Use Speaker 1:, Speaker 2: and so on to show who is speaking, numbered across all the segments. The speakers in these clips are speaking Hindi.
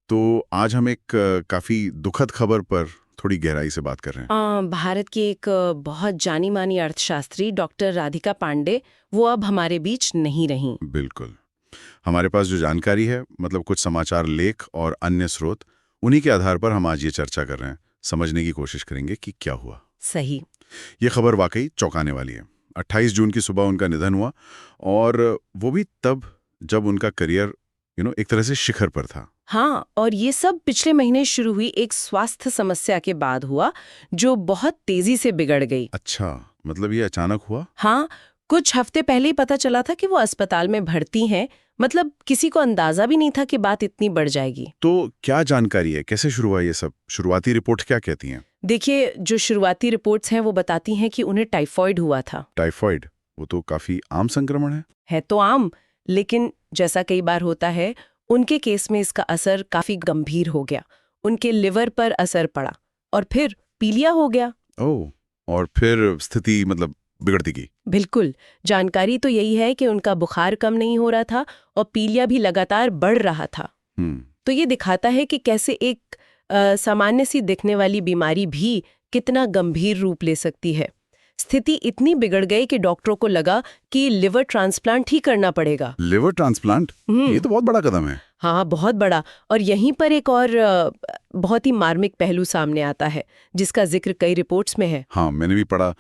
Speaker 1: तो आज हम एक काफी दुखद खबर पर थोड़ी गहराई से बात कर रहे हैं।
Speaker 2: भारत की एक बहुत जानी मानी अर्थशास्त्री डॉक्टर राधिका पांडे वो अब हमारे बीच नहीं रहीं।
Speaker 1: बिल्कुल। हमारे पास जो जानकारी है, मतलब कुछ समाचार लेख और अन्य स्रोत, उन्हीं के आधार पर हम आज ये चर्चा कर रहे हैं, समझने की कोशिश करेंगे कि क्या हुआ।
Speaker 2: सही।
Speaker 1: ये खबर वाकई चौंकाने वाली है। 28 जून की सुबह उनका निधन हुआ, और वो भी तब जब उनका करियर एक तरह से शिखर पर था।
Speaker 2: हाँ, और ये सब पिछले महीने शुरू हुई एक स्वास्थ्य समस्या के बाद हुआ जो बहुत तेजी से बिगड़ गई।
Speaker 1: अच्छा, मतलब ये अचानक हुआ?
Speaker 2: हाँ, कुछ हफ्ते पहले ही पता चला था कि वो अस्पताल में भर्ती हैं। मतलब किसी को अंदाजा भी नहीं था कि बात इतनी बढ़ जाएगी।
Speaker 1: तो क्या जानकारी है, कैसे शुरू हुआ ये सब? शुरुआती रिपोर्ट क्या कहती हैं?
Speaker 2: देखिए, जो शुरुआती रिपोर्ट्स हैं वो बताती हैं कि उन्हें टाइफॉइड हुआ था।
Speaker 1: टाइफॉइड? वो तो काफी आम संक्रमण है।
Speaker 2: तो आम, लेकिन जैसा कई बार होता है, उनके केस में इसका असर काफी गंभीर हो गया। उनके लिवर पर असर पड़ा और फिर पीलिया हो गया।
Speaker 1: ओह, और फिर स्थिति मतलब बिगड़ती गई।
Speaker 2: बिल्कुल। जानकारी तो यही है कि उनका बुखार कम नहीं हो रहा था और पीलिया भी लगातार बढ़ रहा था। तो ये दिखाता है कि कैसे एक सामान्य सी दिखने वाली बीमारी भी कितना गंभीर रूप ले सकती है। स्थिति इतनी बिगड़ गई कि डॉक्टरों को लगा कि लिवर ट्रांसप्लांट ही करना पड़ेगा।
Speaker 1: Liver transplant? ये तो बहुत बड़ा कदम है।
Speaker 2: हाँ, बहुत बड़ा। और यहीं पर एक और बहुत ही मार्मिक पहलू सामने आता है जिसका जिक्र कई रिपोर्ट्स में है।
Speaker 1: हाँ, मैंने भी पढ़ा।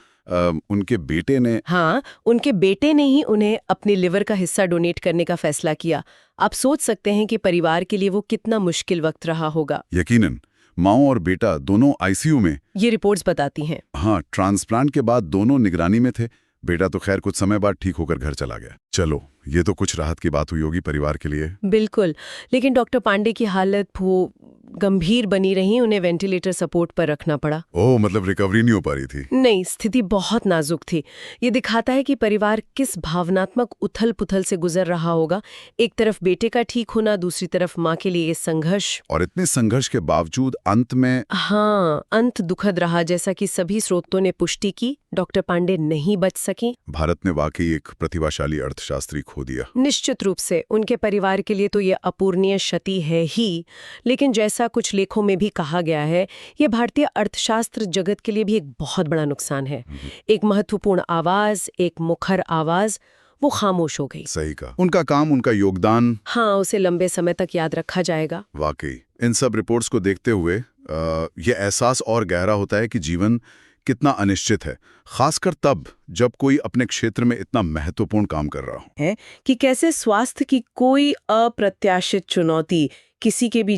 Speaker 1: उनके बेटे ने।
Speaker 2: हाँ, उनके बेटे ने ही उन्हें अपने लिवर का हिस्सा डोनेट करने का फैसला किया। आप सोच सकते हैं कि परिवार के लिए वो कितना मुश्किल वक्त रहा होगा।
Speaker 1: यकीनन। माँ और बेटा दोनों आईसीयू में,
Speaker 2: ये रिपोर्ट्स बताती हैं।
Speaker 1: हाँ, ट्रांसप्लांट के बाद दोनों निगरानी में थे। बेटा तो खैर कुछ समय बाद ठीक होकर घर चला गया। चलो, ये तो कुछ राहत की बात हुई होगी परिवार के लिए।
Speaker 2: बिल्कुल, लेकिन डॉक्टर पांडे की हालत वो गंभीर बनी रही। उन्हें वेंटिलेटर सपोर्ट पर रखना पड़ा।
Speaker 1: ओह, मतलब रिकवरी नहीं हो पा रही थी?
Speaker 2: नहीं, स्थिति बहुत नाजुक थी। ये दिखाता है कि परिवार किस भावनात्मक उथल-पुथल से गुजर रहा होगा। एक तरफ बेटे का ठीक होना, दूसरी तरफ माँ के लिए ये संघर्ष।
Speaker 1: और इतने संघर्ष के बावजूद अंत में।
Speaker 2: हाँ, अंत दुखद रहा। जैसा कि सभी स्रोतों ने पुष्टि की, डॉक्टर पांडे नहीं बच सकी।
Speaker 1: भारत ने वाकई एक प्रतिभाशाली अर्थशास्त्री खो दिया।
Speaker 2: निश्चित रूप से उनके परिवार के लिए तो ये अपूरणीय क्षति है ही, लेकिन जैसा कुछ लेखों में भी कहा गया है, ये भारतीय अर्थशास्त्र जगत के लिए भी एक बहुत बड़ा नुकसान है। एक महत्वपूर्ण आवाज, एक मुखर आवाज, वो खामोश हो गई।
Speaker 1: सही कहा। उनका काम, उनका योगदान,
Speaker 2: हाँ, उसे लंबे समय तक याद रखा जाएगा।
Speaker 1: वाकई। इन सब रिपोर्ट्स को देखते हुए ये एहसास और गहरा होता है कि जीवन कितना अनिश्चित है, खासकर तब जब कोई अपने क्षेत्र में इतना महत्वपूर्ण काम कर रहा हो।
Speaker 2: है कि कैसे स्वास्थ्य की कोई अप्रत्याशित चुनौती किसी के भी